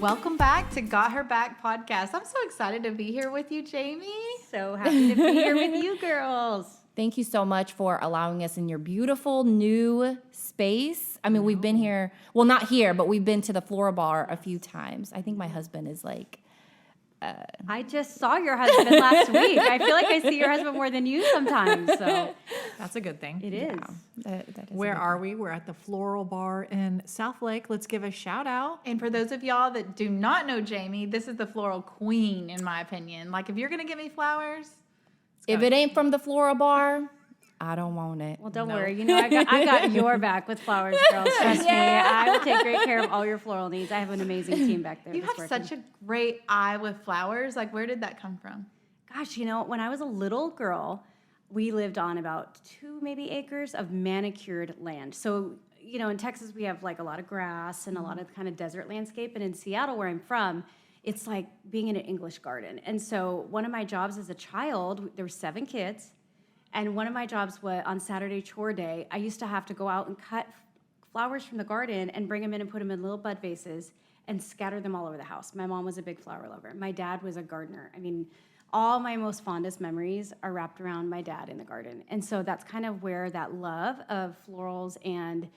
Welcome back to Got Her Back podcast. I'm so excited to be here with you, Jamie. So happy to be here with you girls. Thank you so much for allowing us in your beautiful new space. I mean, we've been here, well, not here, but we've been to the Floral Bar a few times. I think my husband is like... I just saw your husband last week. I feel like I see your husband more than you sometimes. So that's a good thing. it is. that is Where are we? We're at the Floral Bar in South Lake. Let's give a shout out. And for those of y'all that do not know Jamie, this is the floral queen, in my opinion. Like, if you're going to give me flowers, If it ain't from the Floral Bar, I don't want it. Well, don't worry. You know, I got your back with flowers, girls. Trust me. I will take great care of all your floral needs. I have an amazing team back there. you have such a great eye with flowers. Like, where did that come from? Gosh, you know, when I was a little girl, we lived on about 2 maybe acres of manicured land. So, you know, in Texas, we have like a lot of grass and a lot of kind of desert landscape. And in Seattle, where I'm from, it's like being in an English garden. And so one of my jobs as a child, there were 7 kids. And one of my jobs was on Saturday chore day, I used to have to go out and cut flowers from the garden and bring them in and put them in little bud vases and scatter them all over the house. My mom was a big flower lover. My dad was a gardener. I mean, all my most fondest memories are wrapped around my dad in the garden. And so that's kind of where that love of florals and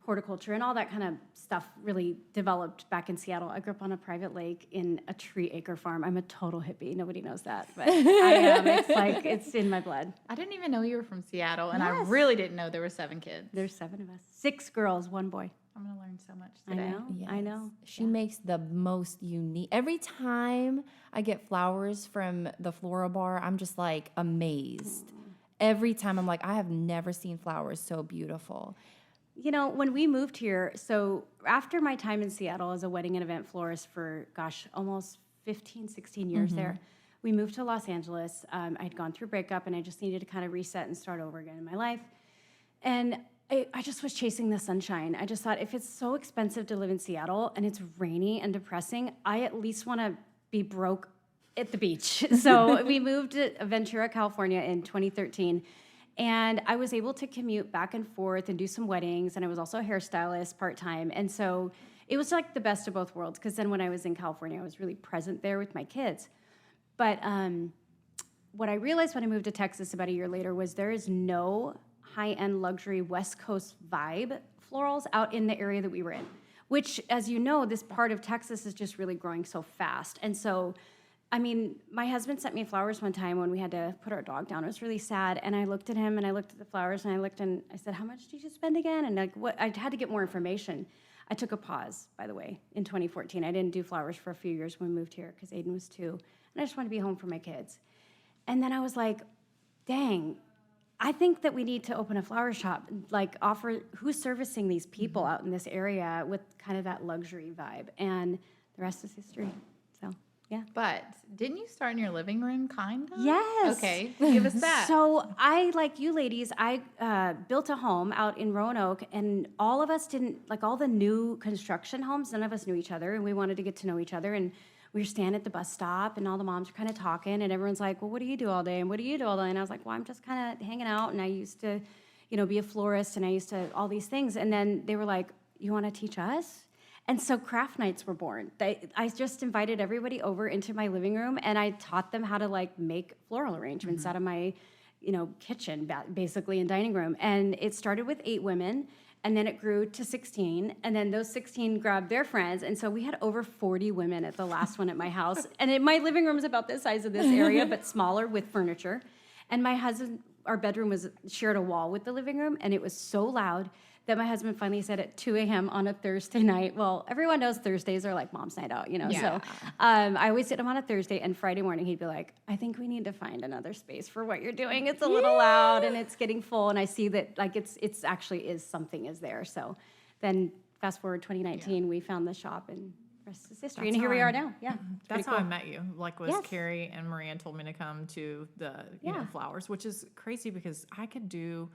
horticulture and all that kind of stuff really developed back in Seattle. I grew up on a private lake in a 3-acre farm. I'm a total hippie. Nobody knows that, but I am. It's like, it's in my blood. I didn't even know you were from Seattle, and I Yes. really didn't know there were 7 kids. There's 7 of us. 6 girls, 1 boy. I'm going to learn so much I today. know. I know. She makes the most unique. Every time I get flowers from the Floral Bar, I'm just like amazed. Every time I'm like, I have never seen flowers so beautiful. You know, when we moved here, so after my time in Seattle as a wedding and event florist for, gosh, almost 15, 16 years there, we moved to Los Angeles. I'd gone through breakup, and I just needed to kind of reset and start over again in my life. And I just was chasing the sunshine. I just thought, if it's so expensive to live in Seattle and it's rainy and depressing, I at least want to be broke at the beach. So we moved to Ventura, California in 2013. And I was able to commute back and forth and do some weddings, and I was also a hairstylist part-time. And so it was like the best of both worlds, because then when I was in California, I was really present there with my kids. But what I realized when I moved to Texas about a year later was there is no high-end luxury West Coast vibe florals out in the area that we were in, which, as you know, this part of Texas is just really growing so fast. And so I mean, my husband sent me flowers one time when we had to put our dog down. It was really sad. And I looked at him, and I looked at the flowers, and I looked, and I said, how much did you spend again? And like, what? I had to get more information. I took a pause, by the way, in 2014. I didn't do flowers for a few years when we moved here because Aiden was 2. And I just wanted to be home for my kids. And then I was like, dang, I think that we need to open a flower shop, like offer, who's servicing these people out in this area with kind of that luxury vibe? And the rest is history. So, yeah. But didn't you start in your living room, kind of? Yes. Okay, give us that. So I, like you ladies, I built a home out in Roanoke, and all of us didn't, like all the new construction homes, none of us knew each other, and we wanted to get to know each other. And we were standing at the bus stop, and all the moms were kind of talking, and everyone's like, well, what do you do all day? And what do you do all day? And I was like, well, I'm just kind of hanging out, and I used to, you know, be a florist, and I used to all these things. And then they were like, you want to teach us? And so craft nights were born. I just invited everybody over into my living room, and I taught them how to like make floral arrangements out of my, you know, kitchen, basically, and dining room. And it started with 8 women, and then it grew to 16, and then those 16 grabbed their friends, and so we had over 40 women at the last one at my house. And my living room is about the size of this area, but smaller with furniture. And my husband, our bedroom shared a wall with the living room, and it was so loud that my husband finally said at 2 a.m. on a Thursday night, well, everyone knows Thursdays are like mom's night out, you know, Yeah. so I always sit him on a Thursday, and Friday morning he'd be like, I think we need to find another space for what you're doing. It's a little loud, and it's getting full, and I see that like it's actually is something is there. So then fast forward 2019, we found the shop, and the rest is history, and here we are now. Yeah. That's how I met you. Like, was Yes. Carrie and Marianne told me to come to the you know, flowers, which is crazy because I could do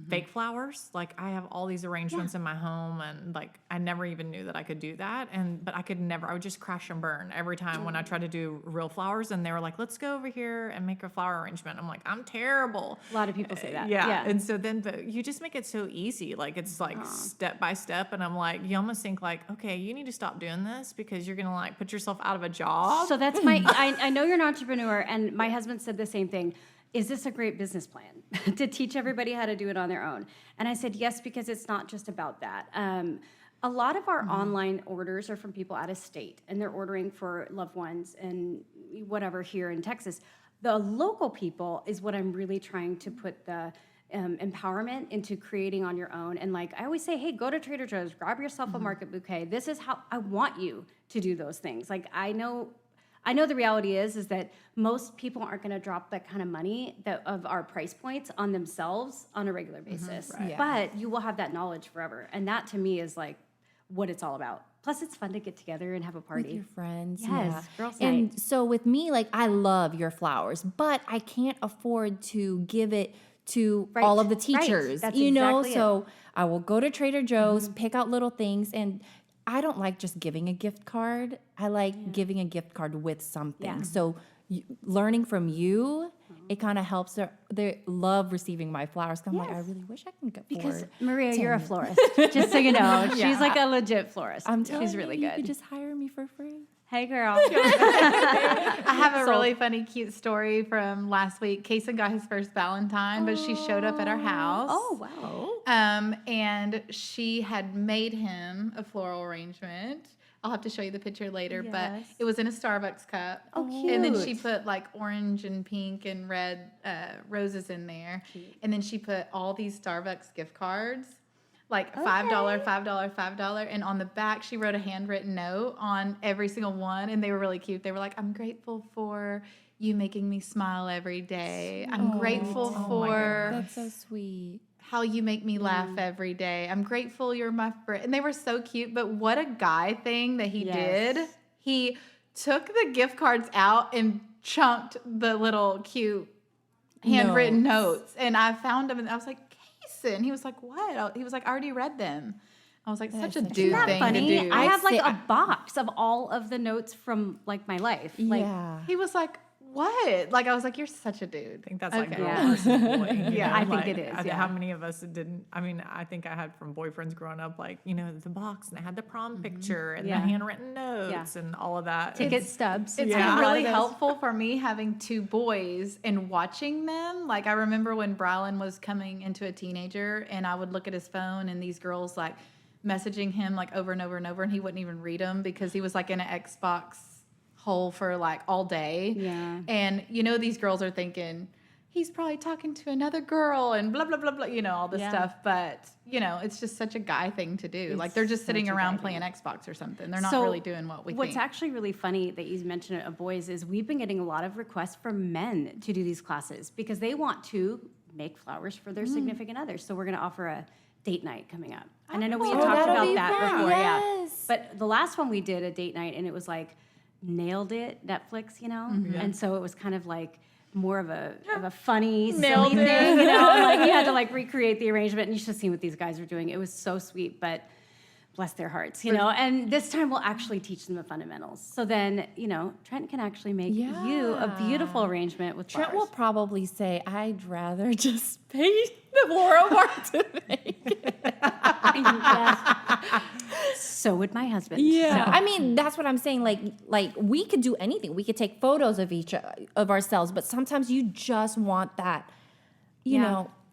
fake flowers. Like I have all these arrangements in my home, and like I never even knew that I could do that. But I would just crash and burn every time when I tried to do real flowers. And they were like, let's go over here and make a flower arrangement. I'm like, I'm terrible. A lot of people say that. Yeah. And so then you just make it so easy. Like it's like step by step. And I'm like, you almost think like, okay, you need to stop doing this because you're going to like put yourself out of a job. So that's I know you're an entrepreneur, and my husband said the same thing. Is this a great business plan to teach everybody how to do it on their own? And I said, yes, because it's not just about that. A lot of our online orders are from people out of state, and they're ordering for loved ones and whatever here in Texas. The local people is what I'm really trying to put the empowerment into creating on your own. And like I always say, hey, go to Trader Joe's, grab yourself a market bouquet. This is how I want you to do those things. Like I know the reality is that most people aren't going to drop that kind of money of our price points on themselves on a regular basis. Right. Yeah. But you will have that knowledge forever. And that to me is like what it's all about. Plus it's fun to get together and have a party. With your friends. Yes, Yeah. girls' And night. so with me, like I love your flowers, but I can't afford to give it to Right. all of the Right. teachers, That's you know? exactly it. So I will go to Trader Joe's, pick out little things, and I don't like just giving a gift card. I like giving a gift card with something. Yeah. So learning from you, it kind of helps. They love receiving my flowers. I'm like, I Yes. really wish I can get Because afford Maria, 10. you're a florist. Just so you know, Yeah. she's like a legit florist. I'm telling She's really you, you good. could just hire me for free. Hey, girl. I have a really funny, cute story from last week. Kason got his first Valentine, but she showed up at our house. Oh, wow. And she had made him a floral arrangement. I'll have to show you the picture later, Yes. but it was in a Starbucks cup. Oh, And then cute. she put like orange and pink and red roses in there. And then she put all these Starbucks gift cards, like $5, $5, and on the back she wrote a handwritten note on every single one, and they were really cute. They were like, I'm grateful for you making me smile every day. I'm grateful for That's so sweet. how you make me laugh every day. I'm grateful you're my friend. And they were so cute, but what a guy thing that he Yes. did. He took the gift cards out and chunked the little cute handwritten notes. And I found them and I was like, Kason. He was like, what? He was like, I already read them. I was like, such a such a dude Isn't that thing funny? to do. I have like say- a box of all of the notes from like my life. Like, Yeah. He was like, what? Like, I was like, you're such a dude. I think that's like Okay. girl Yeah. versus boy. Yeah, I think it is, yeah. How many of us didn't? I mean, I think I had from boyfriends growing up, like the box and it had the prom picture and Yeah. the handwritten notes and all of that. ticket stubs. It's Yeah. been really A lot of those. helpful for me having two boys and watching them. Like I remember when Brylan was coming into a teenager and I would look at his phone and these girls like messaging him like over and over and over and he wouldn't even read them because he was like in an Xbox hole for like all day. Yeah. And these girls are thinking he's probably talking to another girl and blah blah blah blah, all this Yeah. stuff. But it's just such a guy thing to do. Like they're just sitting such a around guy playing thing. Xbox or something. They're not So, really doing what we What's think. actually really funny that you mentioned it of boys is we've been getting a lot of requests from men to do these classes because they want to make flowers for their significant others. So we're going to offer a date night coming up. And I know we had Oh, talked that'll about be that fun. before, yeah. Yes. But the last one we did a date night and it was like nailed it, Netflix, and so it was kind of like more of a funny, silly thing, like you had to like recreate the arrangement, and you should have seen what these guys were doing. It was so sweet, but bless their hearts, and this time we'll actually teach them the fundamentals. So then, Trent can actually make you a beautiful arrangement with Trent flowers. will probably say, I'd rather just pay the Floral Bar to make it. Yes. So would my husband. Yeah. So- I mean, that's what I'm saying. Like we could do anything. We could take photos of each of ourselves, but sometimes you just want that,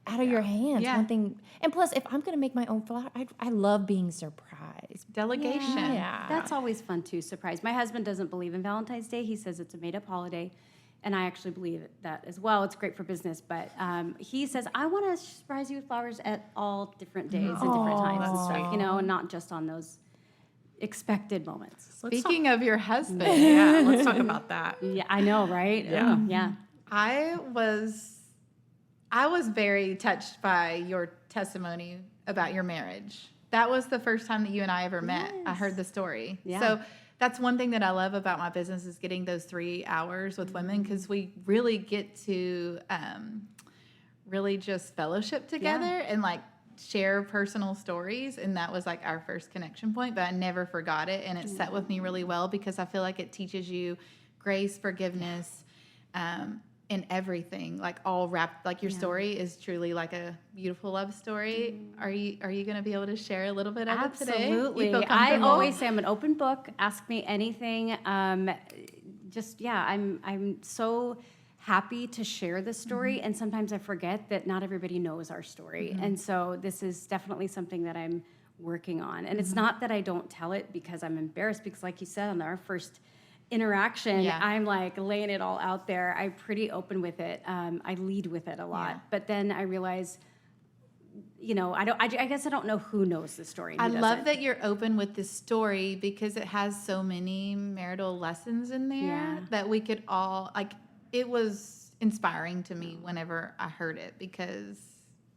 out of your hands. Yeah. One thing. And plus, if I'm going to make my own flower, I love being surprised. Delegation. Yeah. That's always fun too, surprise. My husband doesn't believe in Valentine's Day. He says it's a made-up holiday. And I actually believe that as well. It's great for business. But he says, I want to surprise you with flowers at all different days and different times and stuff, and not just on those expected moments. Speaking of your husband, Yeah, let's talk about that. Yeah, I know, right? Yeah. Yeah. I was very touched by your testimony about your marriage. That was the first time that you and I ever met. I heard the story. Yeah. So that's one thing that I love about my business is getting those 3 hours with women because we really get to really just fellowship together and like share personal stories. And that was like our first connection point, but I never forgot it. And it sat with me really well because I feel like it teaches you grace, forgiveness, in everything, like all wrapped, like your story is truly like a beautiful love story. Are you going to be able to share a little bit of it today? Absolutely. You feel I comfortable? always say I'm an open book. Ask me anything. I'm so happy to share the story, and sometimes I forget that not everybody knows our story. And so this is definitely something that I'm working on. And it's not that I don't tell it because I'm embarrassed, because like you said on our first interaction, I'm like laying it all out there. I'm pretty open with it. I lead with it a lot, but then I realize, I guess I don't know who knows the story. I love that you're open with this story because it has so many marital lessons in there that we could all, like, it was inspiring to me whenever I heard it because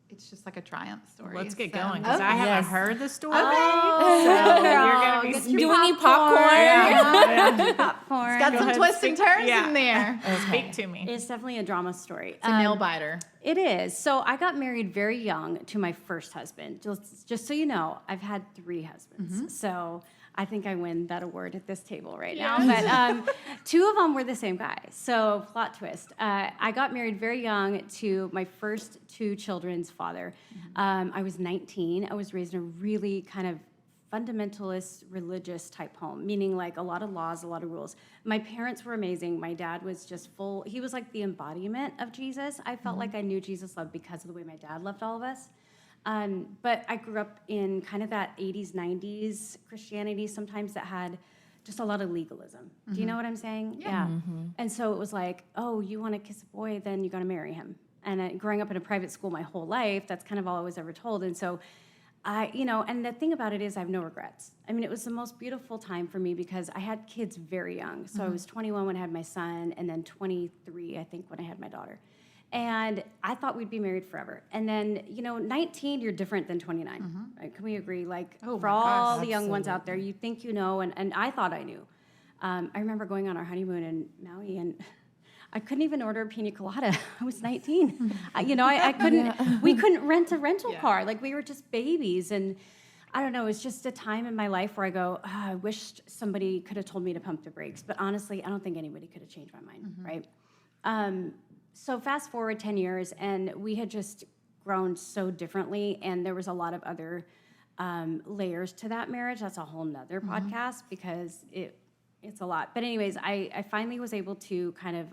it's just like a triumph story. Let's get going because I haven't heard the story. Oh, So you're going to be Do we need popcorn? Popcorn. Got some ahead, twists and speak- turns yeah. in there. Speak to me. It's definitely a drama story. It's a nail biter. It is. So I got married very young to my first husband. Just so you know, I've had 3 husbands. So I think I win that award at this table right now. But 2 of them were the same guy. So plot twist. I got married very young to my first 2 children's father. I was 19. I was raised in a really kind of fundamentalist religious type home, meaning like a lot of laws, a lot of rules. My parents were amazing. My dad was just he was like the embodiment of Jesus. I felt like I knew Jesus love because of the way my dad loved all of us. But I grew up in kind of that 80s, 90s Christianity sometimes that had just a lot of legalism. Do you know what I'm saying? Yeah. And so it was like, oh, you want to kiss a boy, then you got to marry him. And growing up in a private school my whole life, that's kind of all I was ever told. And so and the thing about it is I have no regrets. I mean, it was the most beautiful time for me because I had kids very young. So I was 21 when I had my son, and then 23, I think, when I had my daughter. And I thought we'd be married forever. And then, 19, you're different than 29. Right? Can we agree? Like, for all the young ones out there, you think you know, and I thought I knew. I remember going on our honeymoon in Maui, and I couldn't even order a pina colada. I was 19. I couldn't, we couldn't rent a rental car. Like, we were just babies. And I don't know, it's just a time in my life where I go, I wished somebody could have told me to pump the brakes. But honestly, I don't think anybody could have changed my mind, right? So fast forward 10 years, and we had just grown so differently. And there was a lot of other layers to that marriage. That's a whole nother podcast because it's a lot. But anyways, I finally was able to kind of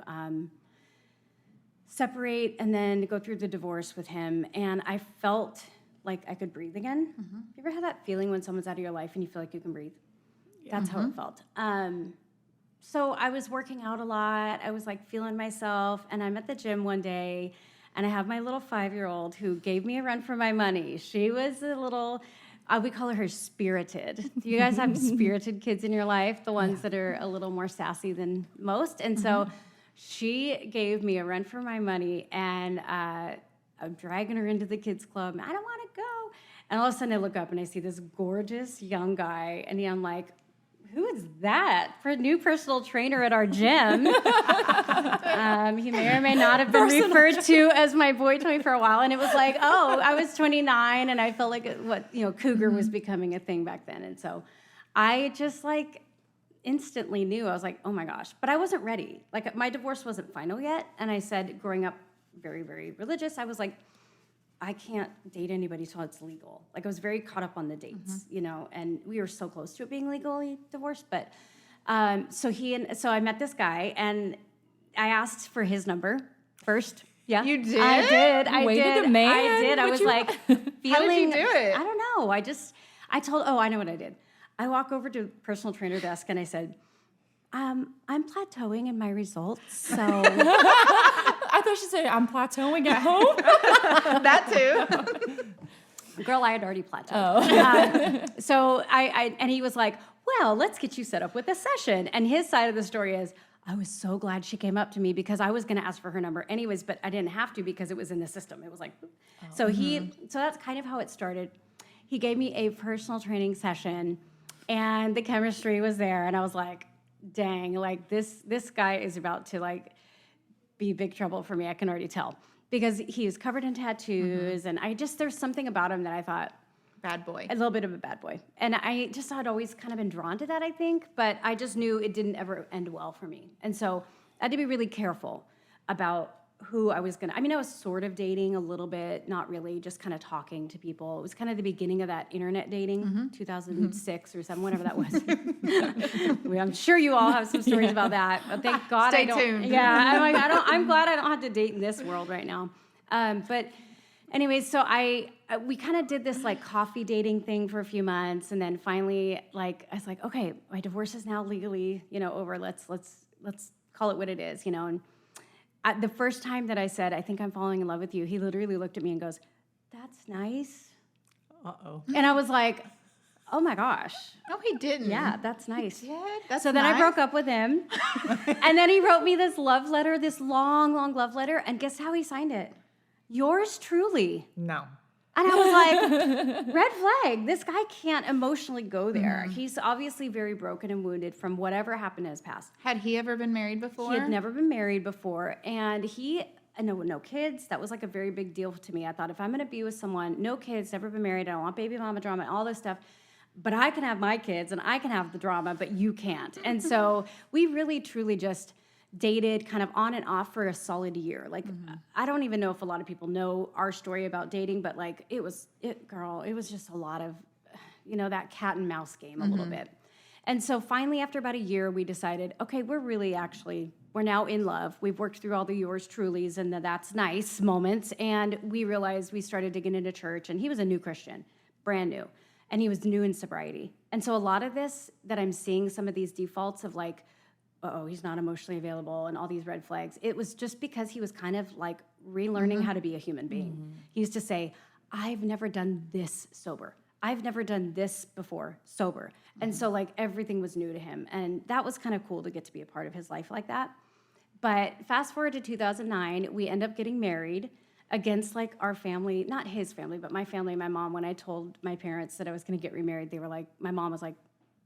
separate and then go through the divorce with him. And I felt like I could breathe again. You ever had that feeling when someone's out of your life and you feel like you can breathe? That's how it felt. So I was working out a lot. I was like feeling myself. And I'm at the gym one day, and I have my little 5-year-old who gave me a run for my money. She was a little... we call her spirited. Do you guys have spirited kids in your life? The ones that are a little more sassy than most? And so she gave me a run for my money, and I'm dragging her into the kids club. I don't want to go. And all of a sudden I look up and I see this gorgeous young guy, and I'm like, who is that? For a new personal trainer at our gym. He may or may not have been referred to as my boy toy for a while. And it was like, oh, I was 29, and I felt like cougar was becoming a thing back then. And so I just like instantly knew. I was like, oh my gosh. But I wasn't ready. Like, my divorce wasn't final yet. And I said, growing up very, very religious, I was like, I can't date anybody till it's legal. Like, I was very caught up on the dates, and we were so close to it being legally divorced. But so I met this guy, and I asked for his number first. Yeah, You did? I did. I Waited did. a man? I did. I was like feeling. How did you do it? I don't know. I know what I did. I walk over to the personal trainer desk and I said, I'm plateauing in my results, so. I thought she said, I'm plateauing at home. That too. Girl, I had already plateaued. So and he was like, well, let's get you set up with a session. And his side of the story is, I was so glad she came up to me because I was going to ask for her number anyways, but I didn't have to because it was in the system. It was like, so that's kind of how it started. He gave me a personal training session, and the chemistry was there. And I was like, dang, like this guy is about to like be big trouble for me. I can already tell. because he was covered in tattoos, and there's something about him that I thought, Bad boy. a little bit of a bad boy. And I just had always kind of been drawn to that, I think, but I just knew it didn't ever end well for me. And so I had to be really careful about who I was gonna, I was sort of dating a little bit, not really, just kind of talking to people. It was kind of the beginning of that internet dating, 2006 or 7, whatever that was. I'm sure you all have some stories about that, but thank God Stay I don't. tuned. Yeah, I'm glad I don't have to date in this world right now. But anyways, so we kind of did this like coffee dating thing for a few months, and then finally, like, I was like, okay, my divorce is now legally, over. Let's call it what it is, And the first time that I said, I think I'm falling in love with you, he literally looked at me and goes, "That's nice." Uh-oh. And I was like, oh my gosh. No, he didn't. Yeah, that's nice. Yeah, that's So then I nice. broke up with him. And then he wrote me this love letter, this long, long love letter. And guess how he signed it? Yours truly. No. And I was like, red flag. This guy can't emotionally go there. He's obviously very broken and wounded from whatever happened in his past. Had he ever been married before? He had never been married before. And no kids. That was like a very big deal to me. I thought, if I'm going to be with someone, no kids, never been married, I don't want baby mama drama, all this stuff. But I can have my kids and I can have the drama, but you can't. And so we really, truly just dated kind of on and off for a solid year. Like, I don't even know if a lot of people know our story about dating, but like, it was just a lot of, that cat and mouse game a little bit. And so finally, after about a year, we decided, okay, we're now in love. We've worked through all the yours trulies and the that's nice moments. And we realized we started digging into church, and he was a new Christian, brand new. And he was new in sobriety. And so a lot of this that I'm seeing, some of these defaults of like, he's not emotionally available and all these red flags, it was just because he was kind of like relearning how to be a human being. He used to say, I've never done this sober. I've never done this before sober. And so like everything was new to him. And that was kind of cool to get to be a part of his life like that. But fast forward to 2009, we end up getting married against like our family, not his family, but my family, my mom. When I told my parents that I was going to get remarried, they were like, my mom was like,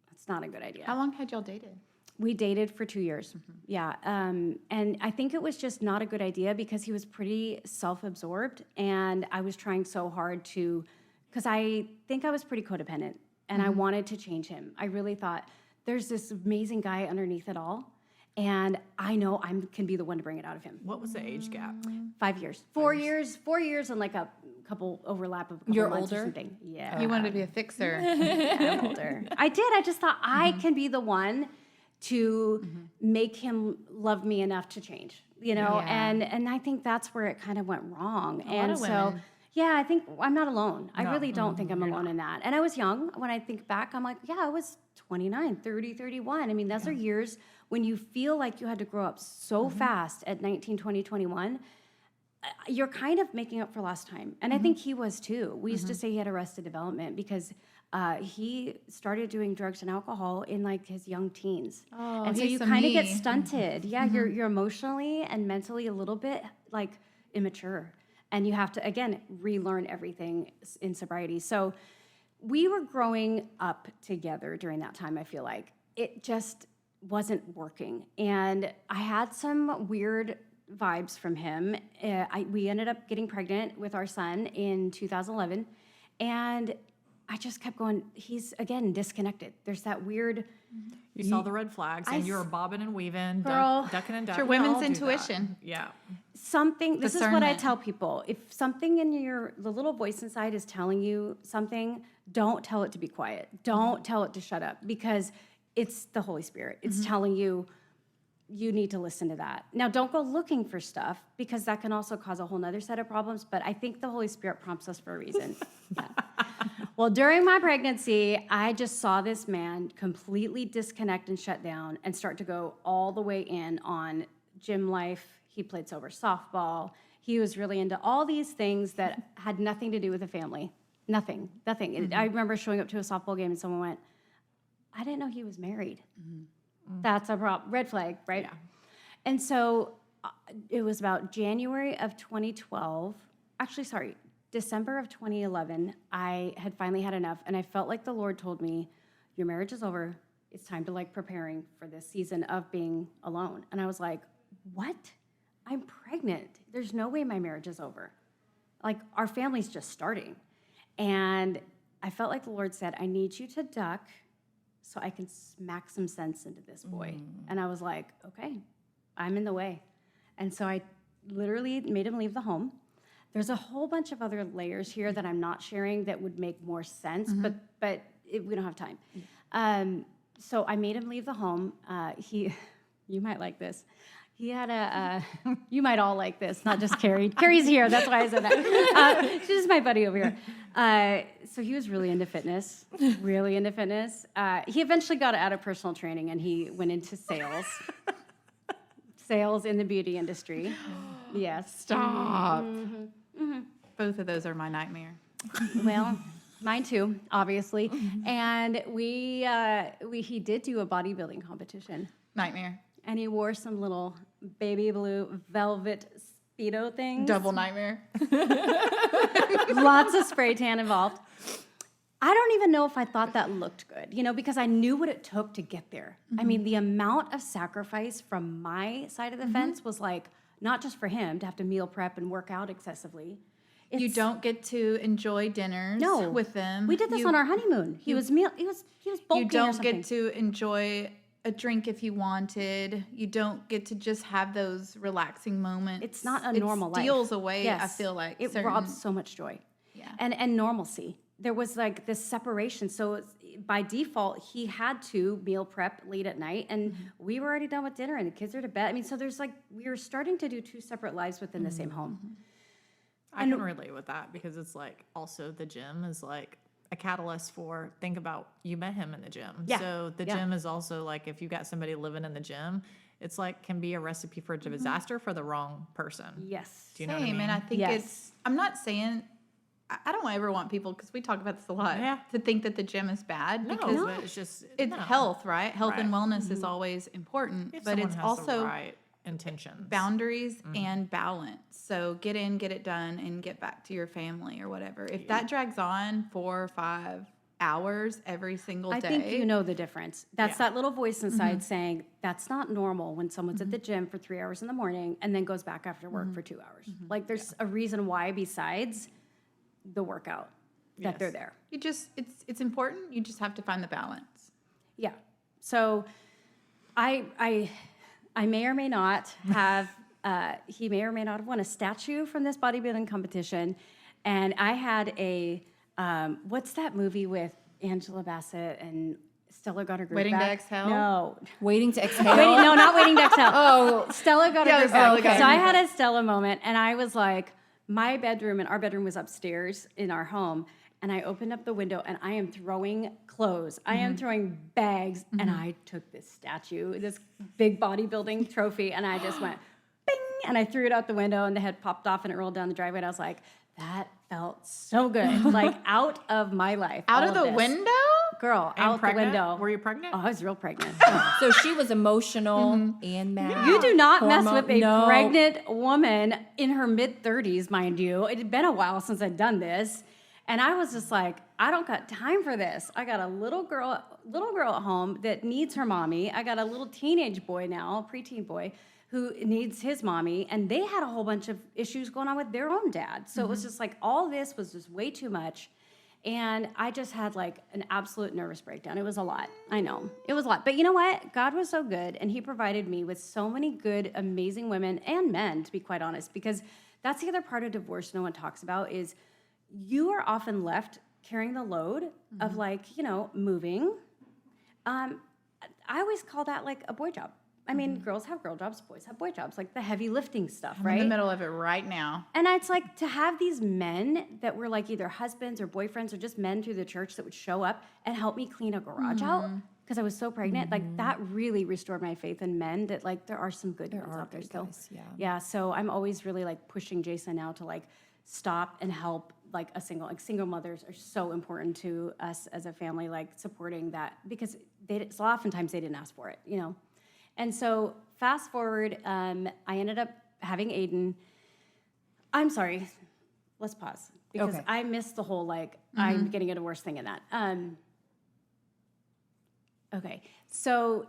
that's not a good idea. How long had y'all dated? We dated for 2 years. Yeah. And I think it was just not a good idea because he was pretty self-absorbed, and I was trying so hard because I think I was pretty codependent, and I wanted to change him. I really thought there's this amazing guy underneath it all, and I know I can be the one to bring it out of him. What was the age gap? 5 years. 4 years and like a couple overlap of a couple You're months or older? something. Yeah. You wanted to be a fixer. Yeah, I'm older. I did. I just thought I can be the one to make him love me enough to change, Yeah. and I think that's where it kind of went wrong. A lot And of so, women. yeah, I think I'm not alone. I No. really don't think I'm alone in that. And I was young. When I think back, I'm like, yeah, I was 29, 30, 31. I mean, those are years when you feel like you had to grow up so fast at 19, 20, 21. You're kind of making up for lost time. And I think he was too. We used to say he had arrested development because he started doing drugs and alcohol in like his young teens. Oh, and so he's you a kind of get me. stunted. Yeah, you're emotionally and mentally a little bit like immature. And you have to, again, relearn everything in sobriety. So we were growing up together during that time, I feel like. It just wasn't working. And I had some weird vibes from him. We ended up getting pregnant with our son in 2011. And I just kept going, he's, again, disconnected. There's that weird... You saw the red flags, and you were bobbing and weaving, Girl. ducking and It's ducking. your We all women's do that. intuition. Yeah. Something, this is what I Discernment. tell people. If something in the little voice inside is telling you something, don't tell it to be quiet. Don't tell it to shut up, because it's the Holy Spirit. It's telling you, you need to listen to that. Now, don't go looking for stuff, because that can also cause a whole nother set of problems, but I think the Holy Spirit prompts us for a reason. Yeah. Well, during my pregnancy, I just saw this man completely disconnect and shut down and start to go all the way in on gym life. He played sober softball. He was really into all these things that had nothing to do with the family. Nothing. I remember showing up to a softball game and someone went, I didn't know he was married. That's a problem. Red flag, right? Yeah. And so it was about January of 2012. Actually, sorry, December of 2011, I had finally had enough, and I felt like the Lord told me, your marriage is over. It's time to like preparing for this season of being alone. And I was like, what? I'm pregnant. There's no way my marriage is over. Like, our family's just starting. And I felt like the Lord said, I need you to duck so I can smack some sense into this boy. And I was like, okay, I'm in the way. And so I literally made him leave the home. There's a whole bunch of other layers here that I'm not sharing that would make more sense, but we don't have time. So I made him leave the home. You might like this. He had you might all like this, not just Carrie. Carrie's here, that's why I said that. She's just my buddy over here. So he was really into fitness, really into fitness. He eventually got out of personal training and he went into sales. Sales in the beauty industry. Yes. Stop. Both of those are my nightmare. Well, mine too, obviously. And he did do a bodybuilding competition. Nightmare. And he wore some little baby blue velvet Speedo things. Double nightmare. Lots of spray tan involved. I don't even know if I thought that looked good, because I knew what it took to get there. I mean, the amount of sacrifice from my side of the fence was like, not just for him to have to meal prep and work out excessively. You don't get to enjoy dinners with them. We did this on our honeymoon. He was bulking You or don't something. get to enjoy a drink if you wanted. You don't get to just have those relaxing moments. It's not a normal life. It steals away, Yes. I feel like. It certain- robs so much joy. Yeah. And normalcy. There was like this separation. So by default, he had to meal prep late at night, and we were already done with dinner, and the kids are to bed. I mean, so there's like, we were starting to do two separate lives within the same home. I can relate with that because it's like also the gym is like a catalyst for, think about, you met him in the gym. Yeah. So the Yeah. gym is also like, if you got somebody living in the gym, it's like can be a recipe for disaster for the wrong person. Yes. Do you know what I Same, mean? and I think Yes. I'm not saying, I don't ever want people, because we talk about this a lot, Yeah. to think that the gym is bad, No, because but it's just it's no. health, right? Health and Right. wellness is always important, If but someone it's has also the right intentions. boundaries and balance. So get in, get it done, and get back to your family or whatever. If that drags on 4 or 5 hours every single day, I think you know the difference. That's Yeah. that little voice inside saying, that's not normal when someone's at the gym for 3 hours in the morning and then goes back after work for 2 hours. Like, there's a reason why besides the workout that Yes. they're there. you just it's important. You just have to find the balance. Yeah. So I may or may not have, he may or may not have won a statue from this bodybuilding competition. And I had what's that movie with Angela Bassett and Stella got her group Waiting to back? Exhale? No. Waiting to exhale. No, not Waiting to Exhale. Oh, Stella got her Yeah, group Stella back. got her So I group had a Stella moment, and I was like, my bedroom and our bedroom was upstairs in our home. And I opened up the window and I am throwing clothes. I am throwing bags. And I took this statue, this big bodybuilding trophy, and I just went bing, and I threw it out the window, and the head popped off and it rolled down the driveway. And I was like, that felt so good. Like, out of my life. Out all of the this. window? Girl, And out pregnant? the window. Were you pregnant? Oh, I was real pregnant. so she was emotional and mad. You do not mess with a No. pregnant woman in her mid-30s, mind you. It had been a while since I'd done this. And I was just like, I don't got time for this. I got a little girl at home that needs her mommy. I got a little teenage boy now, preteen boy, who needs his mommy. And they had a whole bunch of issues going on with their own dad. So it was just like, all this was just way too much. And I just had like an absolute nervous breakdown. It was a lot. I know. It was a lot. But you know what? God was so good, and he provided me with so many good, amazing women and men, to be quite honest, because that's the other part of divorce no one talks about is you are often left carrying the load of moving. I always call that like a boy job. I mean, girls have girl jobs, boys have boy jobs, like the heavy lifting stuff, I'm right? in the middle of it right now. And it's like to have these men that were like either husbands or boyfriends or just men through the church that would show up and help me clean a garage out because I was so pregnant. Like, that really restored my faith in men that like there are some good ones out there good still. guys, yeah. Yeah. So I'm always really like pushing Jason now to like stop and help like single mothers are so important to us as a family, like supporting that because so oftentimes they didn't ask for it, you know? And so fast forward, I ended up having Aiden. I'm sorry, let's pause because Okay. I missed the whole I'm getting a divorce thing in that. Okay, so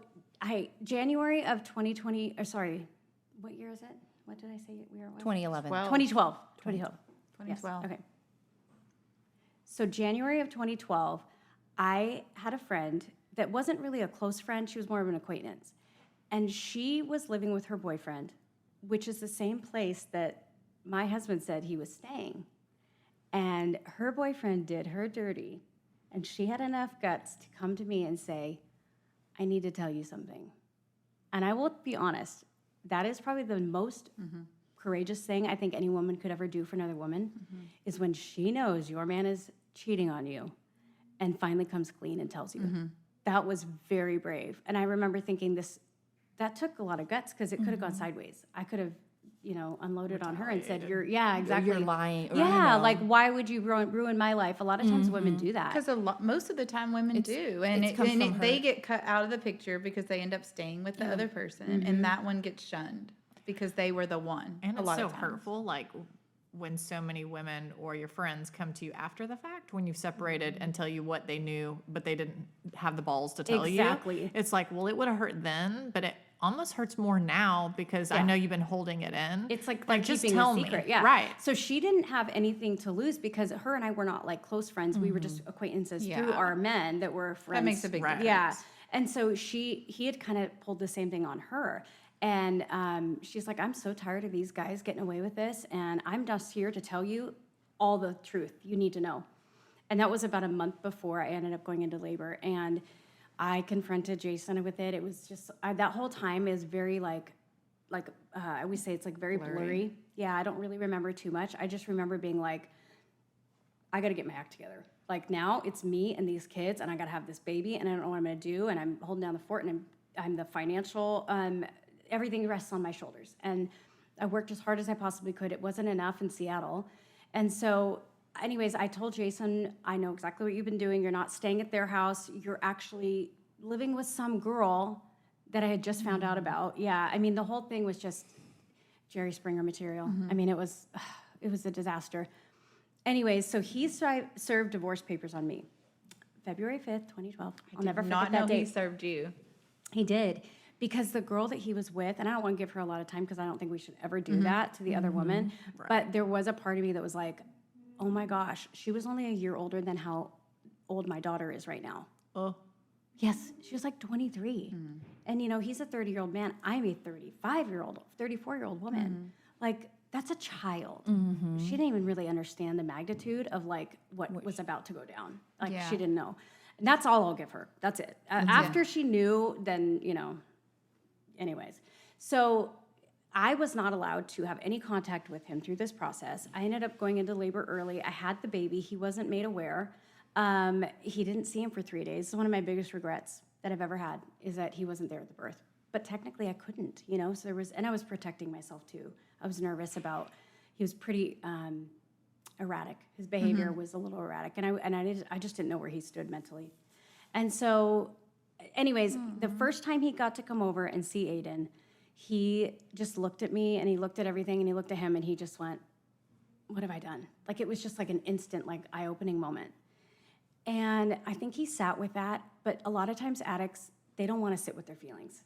January of 2020, or sorry, what year is it? what did I say we were? 2011. 2012. 2012. 2012. Yes. Okay. So January of 2012, I had a friend that wasn't really a close friend. She was more of an acquaintance. And she was living with her boyfriend, which is the same place that my husband said he was staying. And her boyfriend did her dirty. And she had enough guts to come to me and say, I need to tell you something. And I will be honest, that is probably the most courageous thing I think any woman could ever do for another woman, is when she knows your man is cheating on you and finally comes clean and tells you. That was very brave. And I remember thinking that took a lot of guts, because it could have gone sideways. I could have, unloaded on her and said, exactly. You're lying. Or, Yeah, like, why would you ruin my life? A lot of times women do that. Because most of the time women do, and they get cut out of the picture because they end up staying with the other person, and that one gets shunned because they were the one. And a it's lot so of times. hurtful, like when so many women or your friends come to you after the fact, when you've separated, and tell you what they knew, but they didn't have the balls to tell you. Exactly. It's like, well, it would have hurt then, but it almost hurts more now because I know you've been holding it in. It's like they're just keeping tell a secret. me. Yeah. Right. So she didn't have anything to lose, because her and I were not like close friends. We were just acquaintances through Yeah. our men that were friends. That makes a big difference. Yeah. And so he had kind of pulled the same thing on her. And she's like, I'm so tired of these guys getting away with this. And I'm just here to tell you all the truth you need to know. And that was about a month before I ended up going into labor. And I confronted Jason with it. It was just, that whole time is very I always say it's like very blurry. Yeah, I don't really remember too much. I just remember being like, I got to get my act together. Like, now it's me and these kids, and I got to have this baby, and I don't know what I'm going to do, and I'm holding down the fort, and I'm the financial, everything rests on my shoulders. And I worked as hard as I possibly could. It wasn't enough in Seattle. And so anyways, I told Jason, I know exactly what you've been doing. You're not staying at their house. You're actually living with some girl that I had just found out about. Yeah, I mean, the whole thing was just Jerry Springer material. I mean, it was a disaster. Anyways, so he served divorce papers on me. February 5th, 2012. I'll never forget Not that know date. he served you. He did. Because the girl that he was with, and I don't want to give her a lot of time because I don't think we should ever do that to the other woman, but there was a part of me that was like, oh my gosh, she was only a year older than how old my daughter is right now. Oh. Yes, she was like 23. And, he's a 30-year-old man. I'm a 35-year-old, 34-year-old woman. Like, that's a child. She didn't even really understand the magnitude of, like, what was about to go down. Like, Yeah. she didn't know. And that's all I'll give her. That's it. After she knew, then, anyways. So I was not allowed to have any contact with him through this process. I ended up going into labor early. I had the baby. He wasn't made aware. He didn't see him for 3 days. It's one of my biggest regrets that I've ever had, is that he wasn't there at the birth. But technically I couldn't, so and I was protecting myself too. I was nervous about, he was pretty erratic. His behavior was a little erratic, and I just didn't know where he stood mentally. And so anyways, the first time he got to come over and see Aiden, he just looked at me, and he looked at everything, and he looked at him, and he just went, what have I done? Like, it was just like an instant, like, eye-opening moment. And I think he sat with that, but a lot of times addicts, they don't want to sit with their feelings.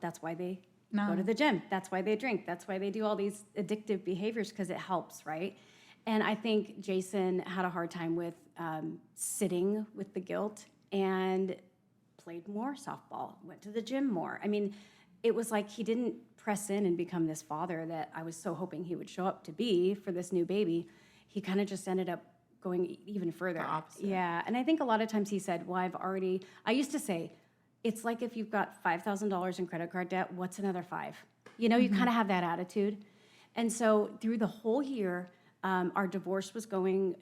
That's why they go to the gym. That's why they drink. That's why they do all these addictive behaviors, because it helps, right? And I think Jason had a hard time with sitting with the guilt, and played more softball, went to the gym more. I mean, it was like he didn't press in and become this father that I was so hoping he would show up to be for this new baby. He kind of just ended up going even further. The opposite. Yeah, and I think a lot of times he said, well, I used to say, it's like if you've got $5,000 in credit card debt, what's another five? You kind of have that attitude. And so through the whole year, our divorce was going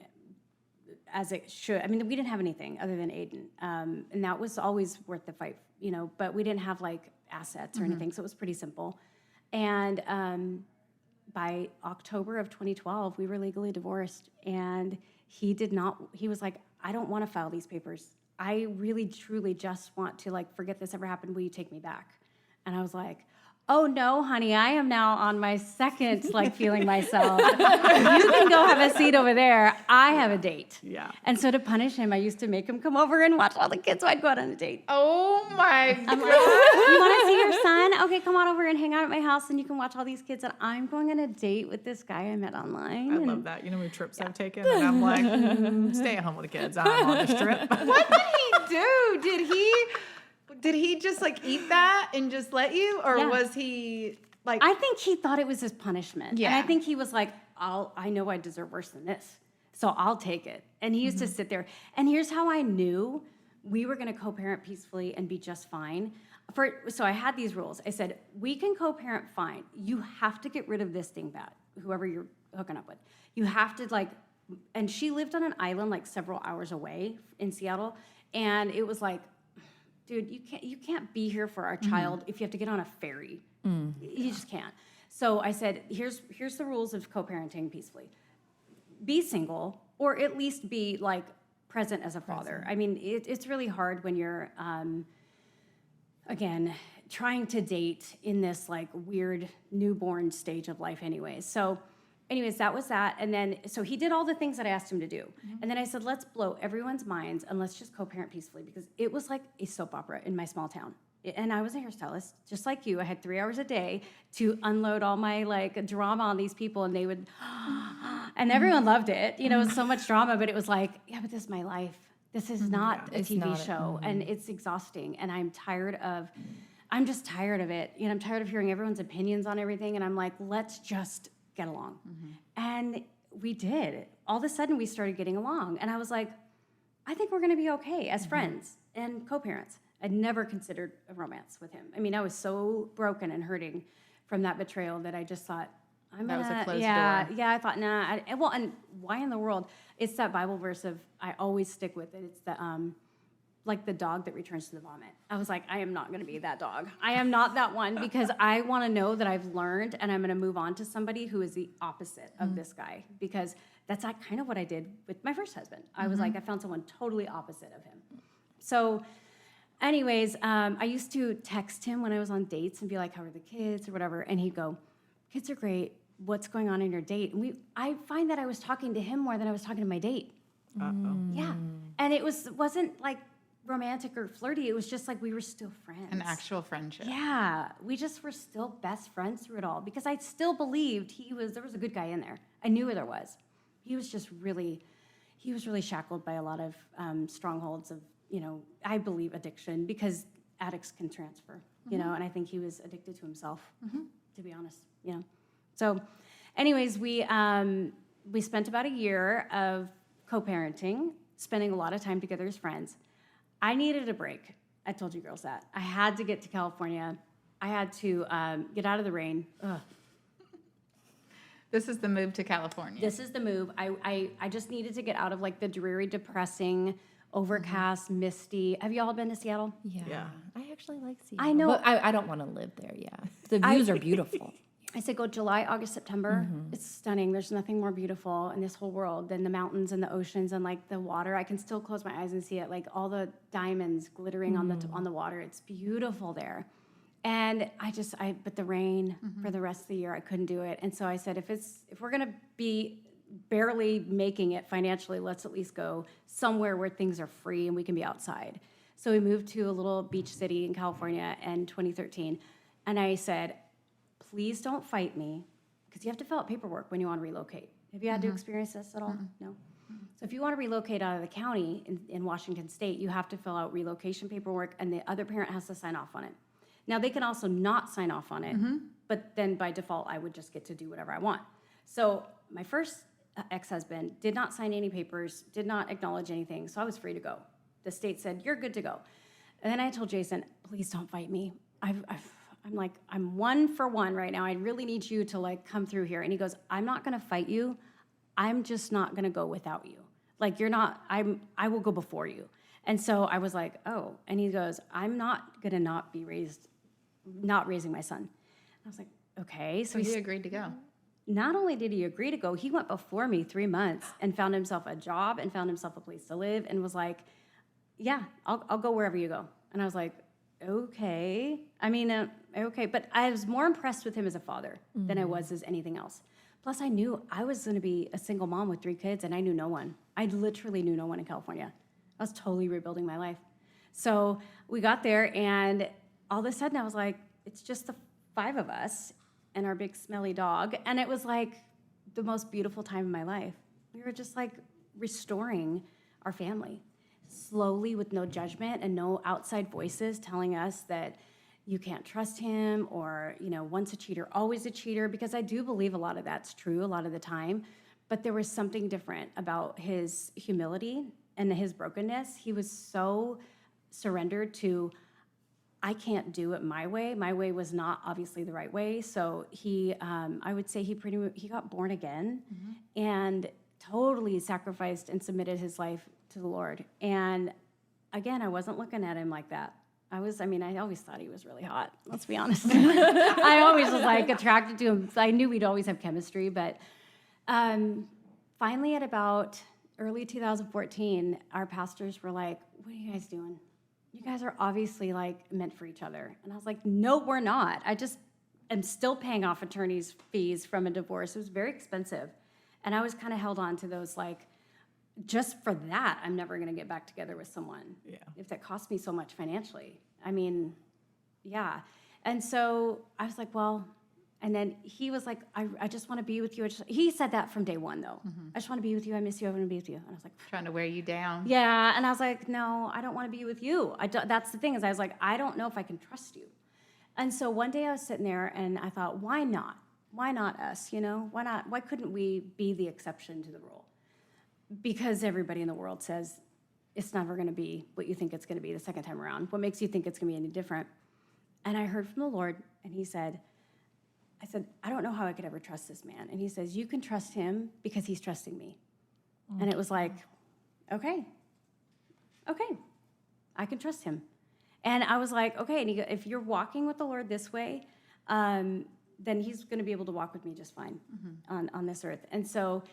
as it should. I mean, we didn't have anything other than Aiden. And that was always worth the fight, but we didn't have like assets or anything, so it was pretty simple. And by October of 2012, we were legally divorced. And he was like, I don't want to file these papers. I really, truly just want to, like, forget this ever happened. Will you take me back? And I was like, oh no, honey, I am now on my second, like, feeling myself. You can go have a seat over there. I have a date. Yeah. And so to punish him, I used to make him come over and watch all the kids so I'd go out on a date. Oh my I'm God. like, you want to see your son? Okay, come on over and hang out at my house and you can watch all these kids. And I'm going on a date with this guy I met online. I love that. You know how many trips I've taken, and I'm like, stay at home with the kids. I'm on this trip. What did he do? Did he just like eat that and just let you? Or Yeah. was he like I think he thought it was his punishment. Yeah. And I think he was like, I know I deserve worse than this, so I'll take it. And he used to sit there. And here's how I knew we were going to co-parent peacefully and be just fine. So I had these rules. I said, we can co-parent fine. You have to get rid of this dingbat, whoever you're hooking up with. You have to like, and she lived on an island like several hours away in Seattle. And it was like, dude, you can't be here for our child if you have to get on a ferry. You just can't. So I said, here's the rules of co-parenting peacefully. Be single, or at least be like present as a father. I mean, it's really hard when you're, again, trying to date in this like weird newborn stage of life anyways. So anyways, that was that. And then, so he did all the things that I asked him to do. And then I said, let's blow everyone's minds and let's just co-parent peacefully, because it was like a soap opera in my small town. And I was a hairstylist, just like you. I had 3 hours a day to unload all my like drama on these people, and they would, and everyone loved it. You know, it was so much drama, but it was like, yeah, but this is my life. This is not a It's TV not show, and it's exhausting. And I'm just tired of it. You know, I'm tired of hearing everyone's opinions on everything. And I'm like, let's just get along. And we did. All of a sudden, we started getting along. And I was like, I think we're going to be okay as friends and co-parents. I'd never considered a romance with him. I mean, I was so broken and hurting from that betrayal that I just thought, That was a closed yeah, door. Yeah, I thought, nah. Well, and why in the world? It's that Bible verse of, I always stick with it. It's the, like the dog that returns to the vomit. I was like, I am not going to be that dog. I am not that one, because I want to know that I've learned and I'm going to move on to somebody who is the opposite of this guy, because that's like kind of what I did with my first husband. I was like, I found someone totally opposite of him. So anyways, I used to text him when I was on dates and be like, how are the kids or whatever? And he'd go, kids are great. What's going on in your date? And I find that I was talking to him more than I was talking to my date. Uh-oh. Yeah. And it wasn't like romantic or flirty. It was just like we were still friends. An actual friendship. Yeah. We just were still best friends through it all, because I still believed there was a good guy in there. I knew there was. He was really shackled by a lot of strongholds of, you know, I believe addiction, because addicts can transfer, you know, and I think he was addicted to himself, to be honest, you know. So anyways, we spent about a year of co-parenting, spending a lot of time together as friends. I needed a break. I told you girls that. I had to get to California. I had to get out of the rain. Ugh. This is the move to California. This is the move. I just needed to get out of like the dreary, depressing, overcast, misty. Have you all been to Seattle? Yeah. I actually like Seattle. I know. But I don't want to live there, yeah. The views are beautiful. I said go July, August, September. It's stunning. There's nothing more beautiful in this whole world than the mountains and the oceans and like the water. I can still close my eyes and see it, like all the diamonds glittering on the water. It's beautiful there. And but the rain for the rest of the year, I couldn't do it. And so I said, if we're gonna be barely making it financially, let's at least go somewhere where things are free and we can be outside. So we moved to a little beach city in California in 2013. And I said, please don't fight me, because you have to fill out paperwork when you want to relocate. Have you had to experience this at all? No? So if you want to relocate out of the county in Washington State, you have to fill out relocation paperwork, and the other parent has to sign off on it. Now, they can also not sign off on it, but then by default, I would just get to do whatever I want. So my first ex-husband did not sign any papers, did not acknowledge anything, so I was free to go. The state said, you're good to go. And then I told Jason, please don't fight me. I'm like, I'm 1 for 1 right now. I really need you to like come through here. And he goes, I'm not going to fight you. I'm just not going to go without you. Like I will go before you. And so I was like, oh. And he goes, I'm not going to not raising my son. I was like, okay. So he agreed to go. Not only did he agree to go, he went before me 3 months and found himself a job and found himself a place to live and was like, yeah, I'll go wherever you go. And I was like, okay. I mean, okay. But I was more impressed with him as a father than I was as anything else. Plus, I knew I was going to be a single mom with 3 kids, and I knew no one. I literally knew no one in California. I was totally rebuilding my life. So we got there, and all of a sudden I was like, it's just the 5 of us and our big smelly dog. And it was like the most beautiful time of my life. We were just like restoring our family slowly with no judgment and no outside voices telling us that you can't trust him or, once a cheater, always a cheater, because I do believe a lot of that's true a lot of the time. But there was something different about his humility and his brokenness. He was so surrendered to, I can't do it my way. My way was not obviously the right way. So he, I would say he got born again and totally sacrificed and submitted his life to the Lord. And again, I wasn't looking at him like that. I always thought he was really hot. Let's be honest. I always was like attracted to him. I knew we'd always have chemistry, but finally at about early 2014, our pastors were like, what are you guys doing? You guys are obviously like meant for each other. And I was like, no, we're not. I just am still paying off attorney's fees from a divorce. It was very expensive. And I was kind of held on to those like, just for that, I'm never going to get back together with someone. Yeah. If that cost me so much financially. I mean, yeah. And so I was like, well, and then he was like, I just want to be with you. He said that from day one, though. I just want to be with you. I miss you. I want to be with you. And I was like, Trying to wear you down. yeah. And I was like, no, I don't want to be with you. That's the thing is I was like, I don't know if I can trust you. And so one day I was sitting there and I thought, why not? Why not us? Why not? Why couldn't we be the exception to the rule? Because everybody in the world says it's never going to be what you think it's going to be the second time around. What makes you think it's going to be any different? And I heard from the Lord, and he said, I said, I don't know how I could ever trust this man. And he says, you can trust him because he's trusting me. And it was like, okay, I can trust him. And I was like, okay, and he goes, if you're walking with the Lord this way, then he's going to be able to walk with me just fine on this earth. And so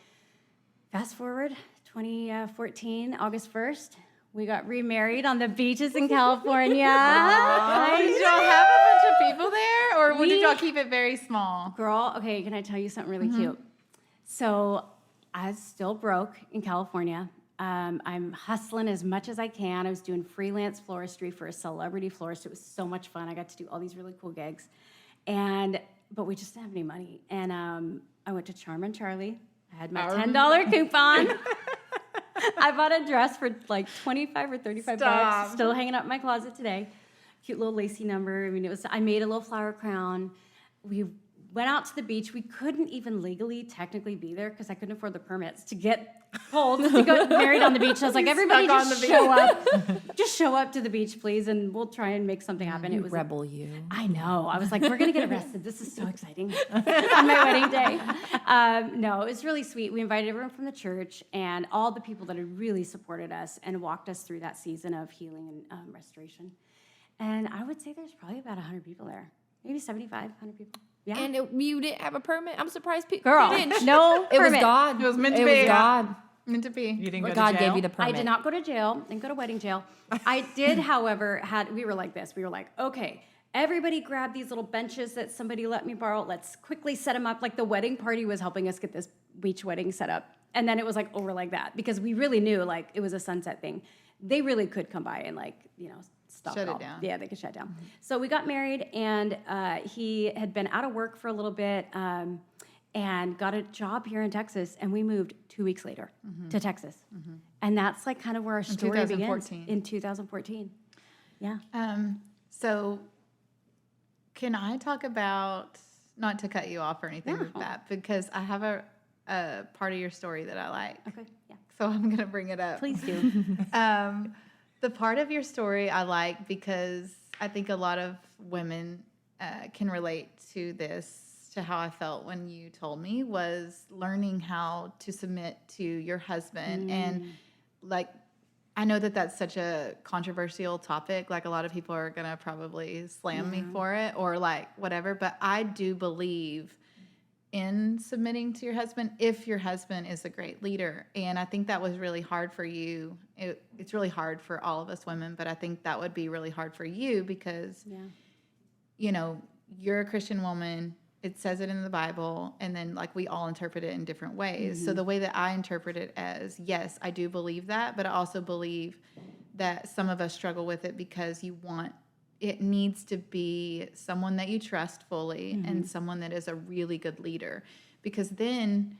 fast forward, 2014, August 1st, we got remarried on the beaches in California. Did y'all have a bunch of people there, or did y'all keep it very small? Girl, okay, can I tell you something really cute? So I was still broke in California. I'm hustling as much as I can. I was doing freelance floristry for a celebrity florist. It was so much fun. I got to do all these really cool gigs. But we just didn't have any money. And I went to Charm & Charlie. I had my $10 coupon. I bought a dress for like 25 or 35 bucks. Still hanging up in my closet today. Cute little lacy number. I made a little flower crown. We went out to the beach. We couldn't even legally, technically be there because I couldn't afford the permits to get pulled to go married on the beach. I was like, everybody just show up. Just show up to the beach, please, and we'll try and make something happen. It was Rebel you. I know. I was like, we're going to get arrested. This is so exciting on my wedding day. No, it was really sweet. We invited everyone from the church and all the people that had really supported us and walked us through that season of healing and restoration. And I would say there's probably about 100 people there, maybe 75, 100 people. Yeah. And you didn't have a permit? I'm surprised people Girl, didn't. no It was permit. God. It was meant to It be. was God. Meant to be. You didn't go to God jail? gave you the permit. I did not go to jail and go to wedding jail. I did, however, we were like this. We were like, okay, everybody grab these little benches that somebody let me borrow. Let's quickly set them up. Like the wedding party was helping us get this beach wedding set up. And then it was like over like that because we really knew like it was a sunset thing. They really could come by and stop Shut it it all. down. Yeah, they could shut it down. So we got married, and he had been out of work for a little bit and got a job here in Texas, and we moved 2 weeks later to Texas. And that's like kind of where our story begins. 2014. In 2014. Yeah. So can I talk about, not to cut you off or anything with that, because I have a part of your story that I like. Okay, yeah. So I'm going to bring it up. Please do. The part of your story I like because I think a lot of women can relate to this, to how I felt when you told me, was learning how to submit to your husband. And like, I know that that's such a controversial topic. Like a lot of people are going to probably slam me for it or like whatever. But I do believe in submitting to your husband if your husband is a great leader. And I think that was really hard for you. It's really hard for all of us women, but I think that would be really hard for you because, you know, you're a Christian woman. It says it in the Bible, and then like we all interpret it in different ways. So the way that I interpret it as, yes, I do believe that, but I also believe that some of us struggle with it because it needs to be someone that you trust fully and someone that is a really good leader, because then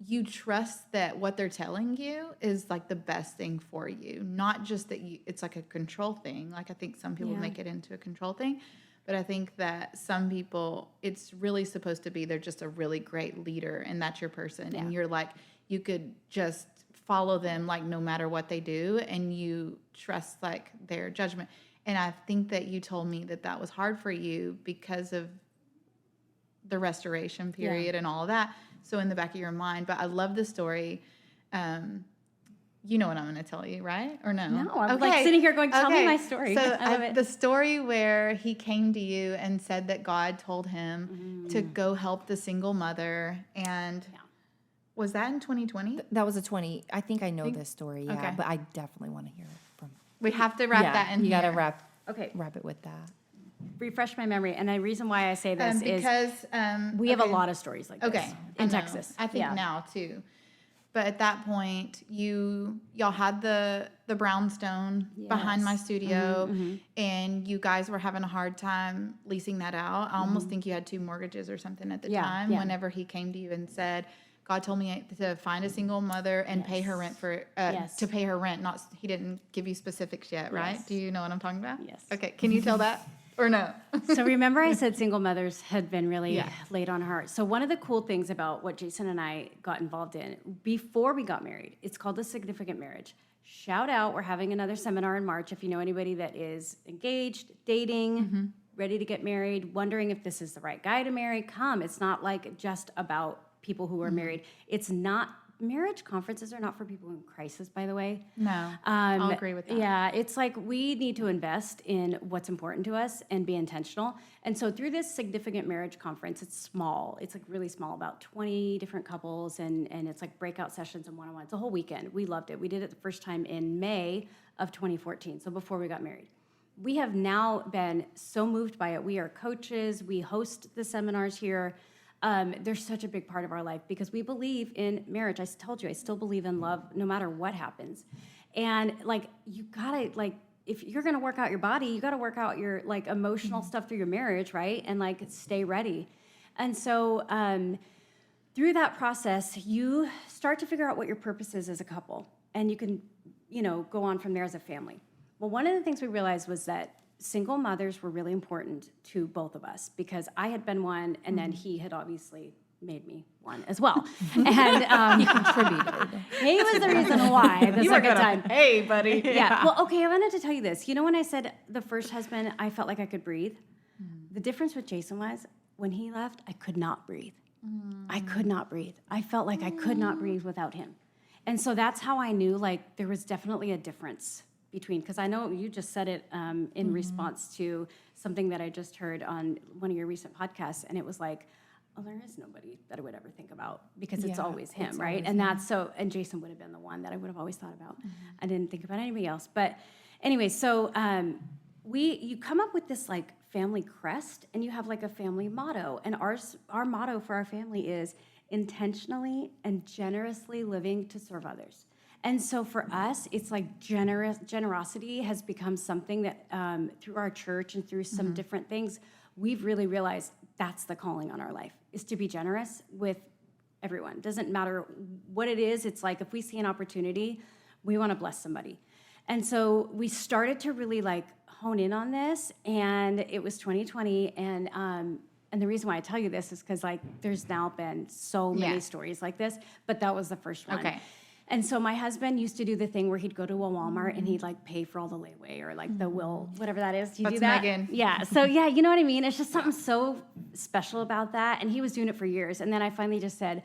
you trust that what they're telling you is like the best thing for you, not just that it's like a control thing. Like I think some people make it into a control thing, but I think that some people, it's really supposed to be they're just a really great leader and that's your person. And you're like, you could just follow them like no matter what they do and you trust like their judgment. And I think that you told me that that was hard for you because of the restoration period and all of that. So in the back of your mind, but I love the story. You know what I'm going to tell you, right? Or no? No, I'm like sitting here going, tell me my story. So I love it. The story where he came to you and said that God told him to go help the single mother. And was that in 2020? That was a 20. I think I know this story, but I definitely want to hear it from. We have to wrap that in you here. got to wrap it with that. Refresh my memory. And the reason why I say this because we have a lot of stories like this in Texas. I think now too. But at that point, y'all had the brownstone behind my studio, and you guys were having a hard time leasing that out. I almost think you had 2 mortgages or something at the time. Whenever he came to you and said, God told me to find a single mother and pay her rent to pay her rent. Not he didn't give you specifics yet, right? Do you know what I'm talking about? Yes. Okay. Can you tell that or no? So remember I said single mothers had been really laid on heart. So one of the cool things about what Jason and I got involved in before we got married, it's called a significant marriage. Shout out, we're having another seminar in March. If you know anybody that is engaged, dating, ready to get married, wondering if this is the right guy to marry, come. It's not like just about people who are married. It's not, marriage conferences are not for people in crisis, by the way. No, I'll agree with that. Yeah, it's like we need to invest in what's important to us and be intentional. And so through this significant marriage conference, it's small. It's like really small, about 20 different couples, and it's like breakout sessions and one-on-ones. The whole weekend. We loved it. We did it the first time in May of 2014, so before we got married. We have now been so moved by it. We are coaches. We host the seminars here. They're such a big part of our life because we believe in marriage. I told you, I still believe in love no matter what happens. And like, you gotta, like, if you're gonna work out your body, you gotta work out your like emotional stuff through your marriage, right? And like, stay ready. And so through that process, you start to figure out what your purpose is as a couple. And you can, go on from there as a family. Well, one of the things we realized was that single mothers were really important to both of us because I had been one, and then he had obviously made me one as well. And He contributed. he was the reason why the second time. Hey, buddy. Yeah. Well, okay, I wanted to tell you this. You know when I said the first husband, I felt like I could breathe? The difference with Jason was when he left, I could not breathe. I could not breathe. I felt like I could not breathe without him. And so that's how I knew like there was definitely a difference between, because I know you just said it in response to something that I just heard on one of your recent podcasts, and it was like, oh, there is nobody that I would ever think about because it's always him, it's right? always And that's so, and Jason would have been the one that I would have always thought about. I didn't think about anybody else. But anyway, so you come up with this like family crest, and you have like a family motto, and our motto for our family is intentionally and generously living to serve others. And so for us, it's like generosity has become something that through our church and through some different things, we've really realized that's the calling on our life, is to be generous with everyone. Doesn't matter what it is. It's like if we see an opportunity, we want to bless somebody. And so we started to really like hone in on this, and it was 2020. And the reason why I tell you this is because like there's now been so many stories like this, but that was the first one. Okay. And so my husband used to do the thing where he'd go to a Walmart and he'd like pay for all the layaway or like the will, whatever that is. Do you do that? Megan. Yeah. So yeah, you know what I mean? It's just something so special about that. And he was doing it for years. And then I finally just said,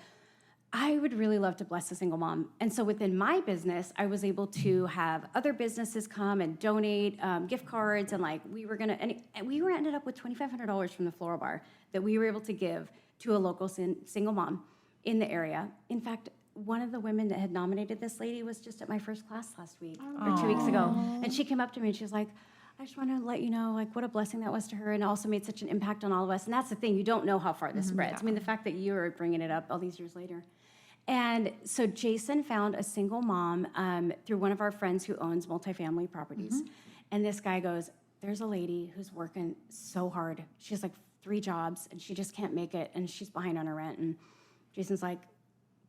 I would really love to bless a single mom. And so within my business, I was able to have other businesses come and donate gift cards. And like we were ended up with $2,500 from the Floral Bar that we were able to give to a local single mom in the area. In fact, one of the women that had nominated this lady was just at my first class last week or 2 weeks ago. And she came up to me and she was like, I just want to let you know, like, what a blessing that was to her, and also made such an impact on all of us. And that's the thing, you don't know how far this spreads. I mean, the fact that you are bringing it up all these years later. And so Jason found a single mom through one of our friends who owns multifamily properties. And this guy goes, there's a lady who's working so hard. She has like 3 jobs, and she just can't make it, and she's behind on her rent. And Jason's like,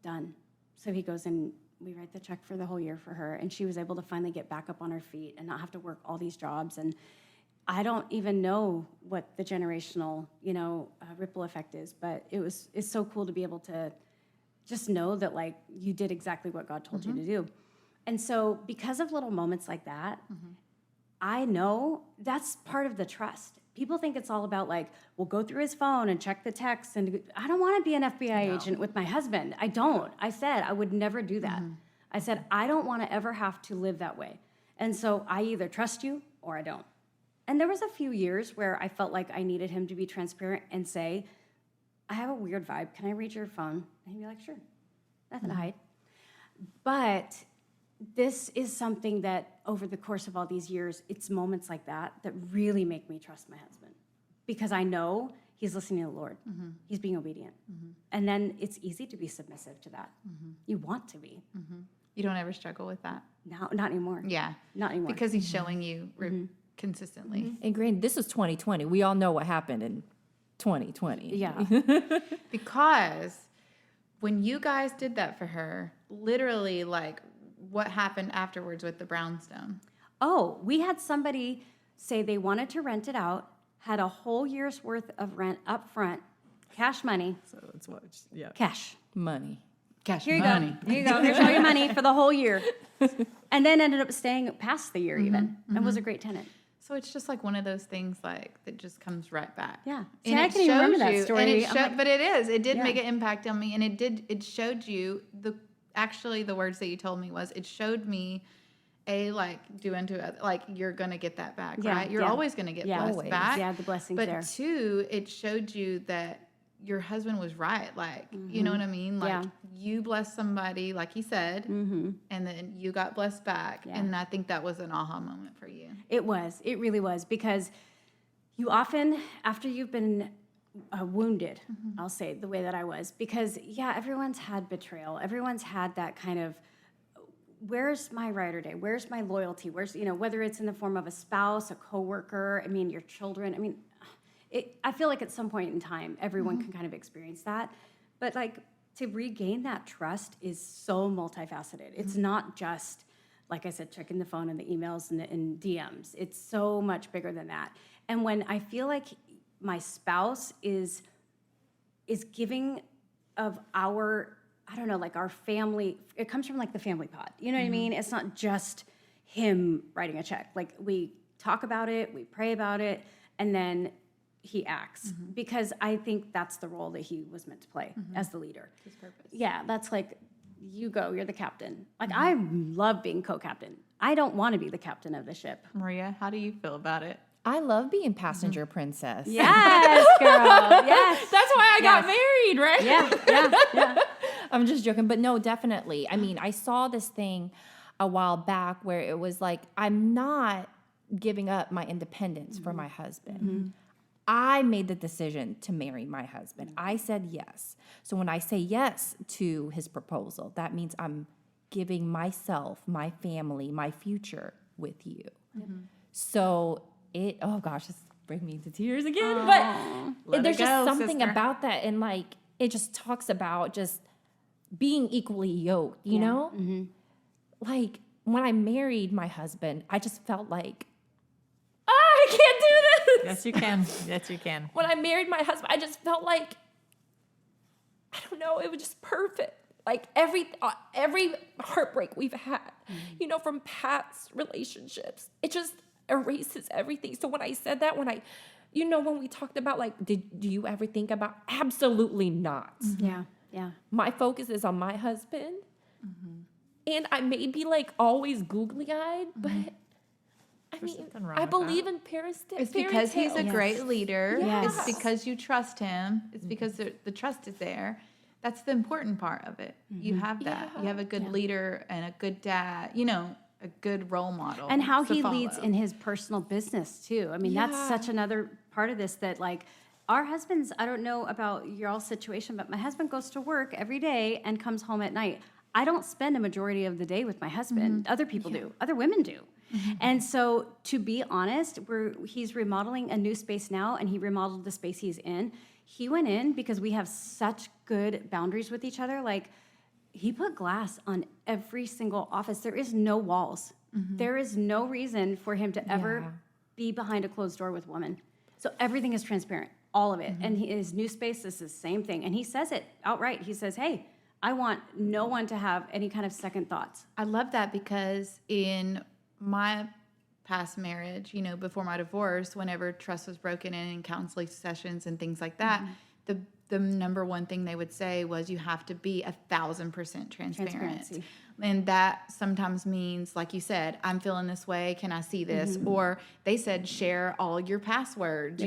done. So he goes and we write the check for the whole year for her, and she was able to finally get back up on her feet and not have to work all these jobs. And I don't even know what the generational, ripple effect is, but it's so cool to be able to just know that, like, you did exactly what God told you to do. And so because of little moments like that, I know that's part of the trust. People think it's all about, like, we'll go through his phone and check the texts. And I don't want to be an FBI agent with my husband. I don't. I said I would never do that. I said, I don't want to ever have to live that way. And so I either trust you or I don't. And there was a few years where I felt like I needed him to be transparent and say, I have a weird vibe. Can I read your phone? And he'd be like, sure. Nothing to hide. But this is something that over the course of all these years, it's moments like that that really make me trust my husband, because I know he's listening to the Lord. He's being obedient. And then it's easy to be submissive to that. You want to be. You don't ever struggle with that? No, not anymore. Yeah. Not anymore. Because he's showing you consistently. And granted, this was 2020. We all know what happened in 2020. Yeah. Because when you guys did that for her, literally, like, what happened afterwards with the brownstone? Oh, we had somebody say they wanted to rent it out, had a whole year's worth of rent up front, cash money, So that's what, yeah. cash. Money. Cash Here you money. go. Here you go. Here's all your money for the whole year. And then ended up staying past the year even, and was a great tenant. So it's just like one of those things, like, that just comes right back. Yeah. See, And I it can even remember shows that you- story. And it I'm like, but it is. It did Yeah. make an impact on me, and it showed you actually the words that you told me was, it showed me like, do unto other, like, you're gonna get that back, Yeah, right? You're yeah. always gonna get Yeah. blessed Always. back. Yeah, the blessing's But there. 2, it showed you that your husband was right. Like, you know what I mean? Like, Yeah. you blessed somebody, like he said, and then you got blessed back. Yeah. And I think that was an aha moment for you. It was. It really was, because you often, after you've been wounded, I'll say the way that I was, because, yeah, everyone's had betrayal. Everyone's had that kind of, where's my ride or day? Where's my loyalty? Where's, whether it's in the form of a spouse, a coworker, your children. I feel like at some point in time, everyone can kind of experience that. But, like, to regain that trust is so multifaceted. It's not just, like I said, checking the phone and the emails and DMs. It's so much bigger than that. And when I feel like my spouse is giving of our, I don't know, like, our family, it comes from, like, the family pot. You know what I mean? It's not just him writing a check. Like, we talk about it, we pray about it, and then he acts, because I think that's the role that he was meant to play as the leader. His purpose. Yeah, that's like, you go, you're the captain. Like, I love being co-captain. I don't want to be the captain of the ship. Maria, how do you feel about it? I love being passenger princess. Yes, girl. Yes. That's why I got married, right? Yeah. I'm just joking. But no, definitely. I mean, I saw this thing a while back where it was like, I'm not giving up my independence for my husband. I made the decision to marry my husband. I said yes. So when I say yes to his proposal, that means I'm giving myself, my family, my future with you. So oh gosh, it's bringing me to tears again. But there's just something about that. And, like, it just talks about just being equally yoked, you know? Like, when I married my husband, I just felt like, I can't do this. Yes, you can. Yes, you can. When I married my husband, I just felt like, I don't know, it was just perfect. Like, every heartbreak we've had, from past relationships, it just erases everything. So when I said that, when we talked about, like, do you ever think about? Absolutely not. Yeah. My focus is on my husband. And I may be, like, always googly-eyed, but I something wrong I with believe that. in It's because he's a Yes. great leader. Yes. It's because you trust him. It's because the trust is there. That's the important part of it. You have that. You have a good leader and a good dad, a good role model. And how to he leads follow. in his personal business too. I mean, that's such another part of this that like our husbands, I don't know about your all situation, but my husband goes to work every day and comes home at night. I don't spend a majority of the day with my husband. Other people do. Other women do. And so to be honest, he's remodeling a new space now, and he remodeled the space he's in. He went in because we have such good boundaries with each other. Like, he put glass on every single office. There is no walls. There is no reason for him to ever be behind a closed door with a woman. So everything is transparent, all of it. And his new space is the same thing. And he says it outright. He says, hey, I want no one to have any kind of second thoughts. I love that because in my past marriage, before my divorce, whenever trust was broken in counseling sessions and things like that, the number one thing they would say was you have to be 1,000% transparent. Transparency. And that sometimes means, like you said, I'm feeling this way. Can I see this? Or they said, share all your passwords.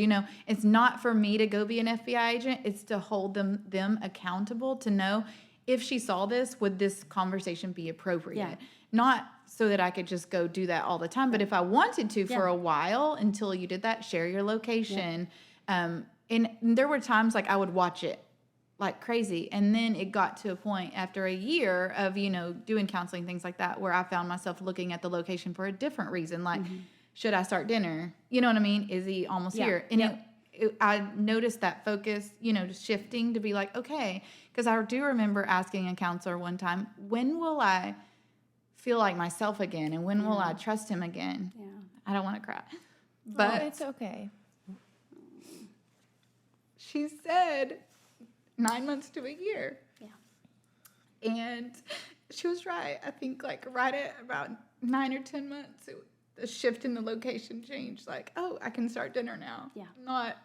It's not for me to go be an FBI agent. It's to hold them accountable to know if she saw this, would this conversation be appropriate? Yeah. Not so that I could just go do that all the time, but if I wanted to for a while until you did that, share your location. And there were times like I would watch it like crazy. And then it got to a point after a year of, doing counseling, things like that, where I found myself looking at the location for a different reason. Like, should I start dinner? You know what I mean? Is he almost here? And I noticed that focus, just shifting to be like, okay, because I do remember asking a counselor one time, when will I feel like myself again? And when will I trust him again? Yeah. I don't want to cry. But it's okay. she said 9 months to a year. Yeah. And she was right. I think like right at about 9 or 10 months, the shift in the location changed. Like, oh, I can start dinner now. Yeah. Not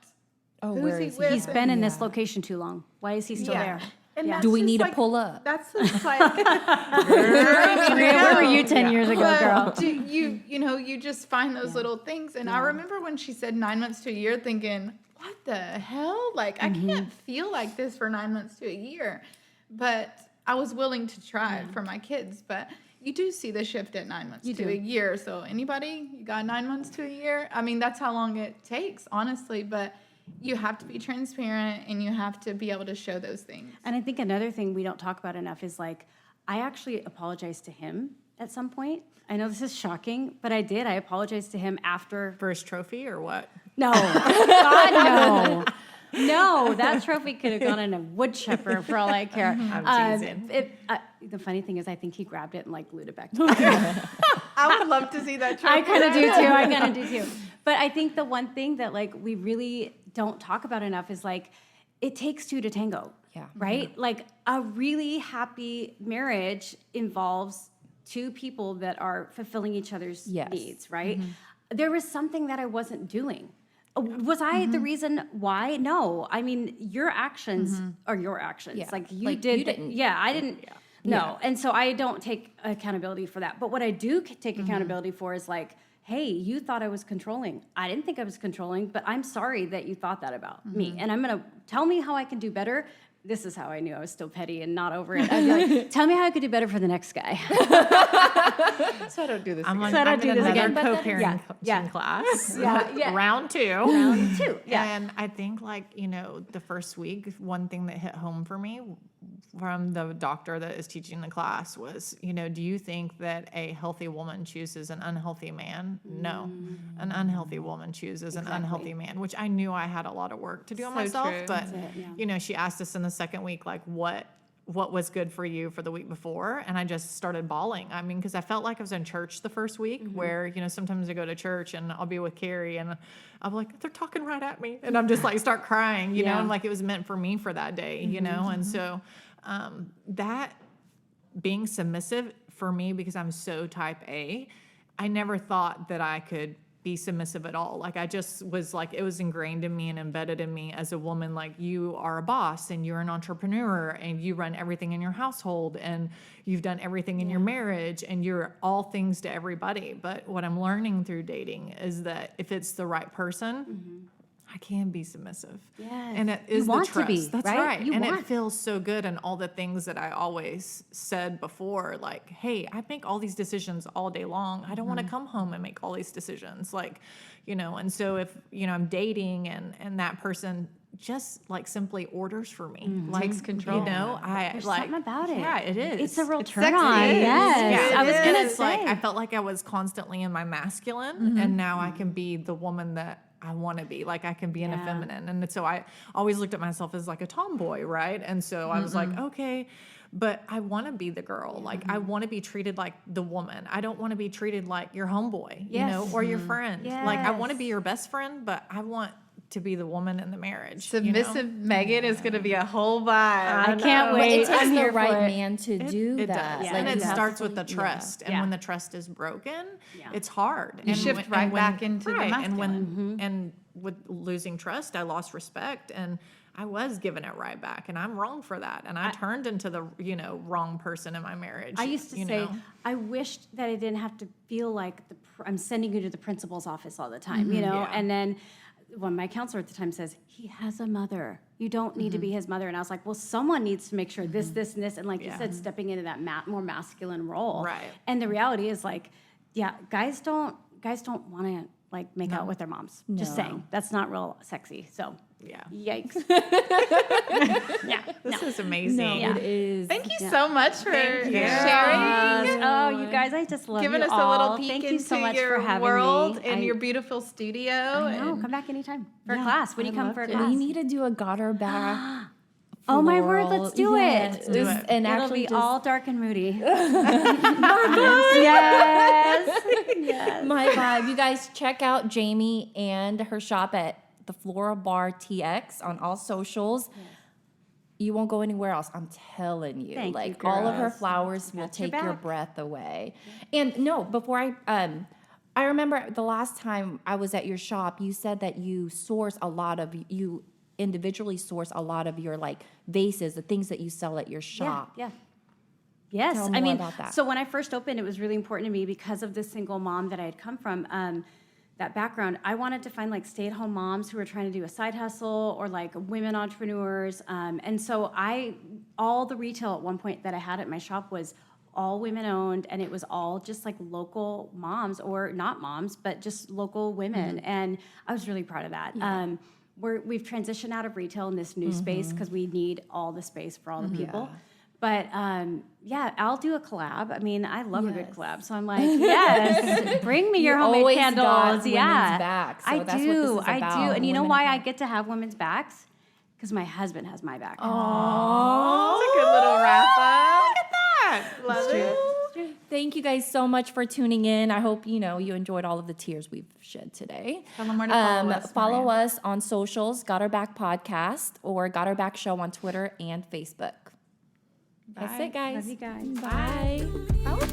Oh, who's where he is he? with? He's been in this location too long. Why is he still there? And Yeah. that's Do we just need like, to pull up? That's just like, Where were you 10 years ago, but girl? you just find those little things. And I remember when she said 9 months to a year, thinking, what the hell? Like, I can't feel like this for 9 months to a year. But I was willing to try it for my kids. But you do see the shift at 9 months to a year. So anybody, you got 9 months to a year? I mean, that's how long it takes, honestly. But you have to be transparent and you have to be able to show those things. And I think another thing we don't talk about enough is like, I actually apologized to him at some point. I know this is shocking, but I did. I apologized to him after. For his trophy or what? No, God, no. No, that trophy could have gone in a wood chipper for all I care. I'm teasing. The funny thing is, I think he grabbed it and like glued it back together. I would love to see that trophy. I kind of do too. I kind of do too. But I think the one thing that like we really don't talk about enough is like it takes two to tango. Yeah. Right? Like a really happy marriage involves two people that are fulfilling each other's Yes. needs, right? There was something that I wasn't doing. Was I the reason why? No. I mean, your actions are your actions. Yeah. Like you Like, did. you didn't. Yeah, I didn't. No. And so I don't take accountability for that. But what I do take accountability for is like, hey, you thought I was controlling. I didn't think I was controlling, but I'm sorry that you thought that about me. And I'm going to tell me how I can do better. This is how I knew I was still petty and not over it. I'd be like, tell me how I could do better for the next guy. So I don't do this I'm again. on, So I don't I'm do in this another again. co-parenting Yeah. class. Yeah. Round 2. Round 2. Yeah. And I think like, the first week, one thing that hit home for me from the doctor that is teaching the class was, do you think that a healthy woman chooses an unhealthy man? No. An unhealthy woman chooses an unhealthy man, which I knew I had a lot of work to do on So myself. true. But, That's she asked us in the second week, like, what was good for you for the week before? And I just started bawling. I mean, because I felt like I was in church the first week where, sometimes I go to church and I'll be with Carrie and I'm like, they're talking right at me. And I'm just like, start crying, you know, and like it was meant for me for that day, And so that being submissive for me, because I'm so type A, I never thought that I could be submissive at all. Like I just was like, it was ingrained in me and embedded in me as a woman. Like you are a boss and you're an entrepreneur and you run everything in your household and you've done everything in your marriage and you're all things to everybody. But what I'm learning through dating is that if it's the right person, I can be submissive. Yes. And it is You want the trust. to be, That's right? right. You And want. it feels so good. And all the things that I always said before, like, hey, I make all these decisions all day long. I don't want to come home and make all these decisions. Like, and so if, I'm dating and that person just like simply orders for me, like, Takes control. There's like, something about it. Yeah, it is. It's a real It's turn sexy. on. It is. Yes. Yeah, I was it gonna is. It's like say. I felt like I was constantly in my masculine, and now I can be the woman that I want to be. Like I can be in a feminine, and so I always looked at myself as like a tomboy, right? And so I was like, okay, but I want to be the girl. Like I want to be treated like the woman. I don't want to be treated like your homeboy, Yes. or your friend. Like I want to Yes. be your best friend, but I want to be the woman in the marriage. Submissive Megan is going to be a whole vibe. I can't But wait. it takes I'm the here for right it. man to do It that. does. Yeah, And you it have starts to with the fully- trust. And Yeah. when the trust is broken, Yeah. it's hard. You And shift when- right back into the And when masculine. and with losing trust, I lost respect and I was giving it right back. And I'm wrong for that. And I turned into the, wrong person in my marriage. I used to you say, know? I wished that I didn't have to feel like I'm sending you to the principal's office all the time, Yeah. And then when my counselor at the time says, he has a mother, you don't need to be his mother. And I was like, well, someone needs to make sure this, and this. And like you Yeah. said, stepping into that more masculine role. Right. And the reality is like, yeah, guys don't want to like make out with their moms. Just No. saying. That's not real sexy. So Yeah. yikes. yeah. This is amazing. No, it is. Thank you so much for Thank you. sharing. Oh, you guys, I just love Giving you us all. a little peek Thank into you so much your for having world me. and your beautiful studio. I know. and- Come back anytime for a Yeah, class. When do I'd you come love for a to. class? We need to do a Goddard back. Oh my word, floral. let's do Yes, it. do it. And It'll actually be just, all dark and moody. yes. Yes. my vibe. You guys check out Jamie and her shop at the Floral Bar TX on all socials. You won't go anywhere else. I'm telling you. Thank you, like all of her girls. flowers will Got your take your back. breath away. And no, before I remember the last time I was at your shop, you said that you individually source a lot of your like vases, the things that you sell at your shop. Yeah. Yes. Tell I more mean, about that. so when I first opened, it was really important to me because of the single mom that I had come from, that background. I wanted to find like stay-at-home moms who were trying to do a side hustle or like women entrepreneurs. And so all the retail at one point that I had at my shop was all women owned, and it was all just like local moms or not moms, but just local women. And I was really proud of that. We've transitioned out of retail in this new space because we need all the space for all the people. But yeah, I'll do a collab. I mean, I love a good Yes. collab. So I'm like, yes, bring me your You homemade always candles. got women's Yeah, backs, so I that's what do. this is I do. about, And you know women why in I back. get to have women's backs? Because my husband has my back. Oh, that's a good little wrap up. Look at that. Love it. Thank you guys so much for tuning in. I hope you enjoyed all of the tears we've shed today. Tell them where to follow us, Follow Maria. us on socials, Got Our Back Podcast or Got Our Back Show on Twitter and Facebook. That's it, guys. Love you guys. Bye. That was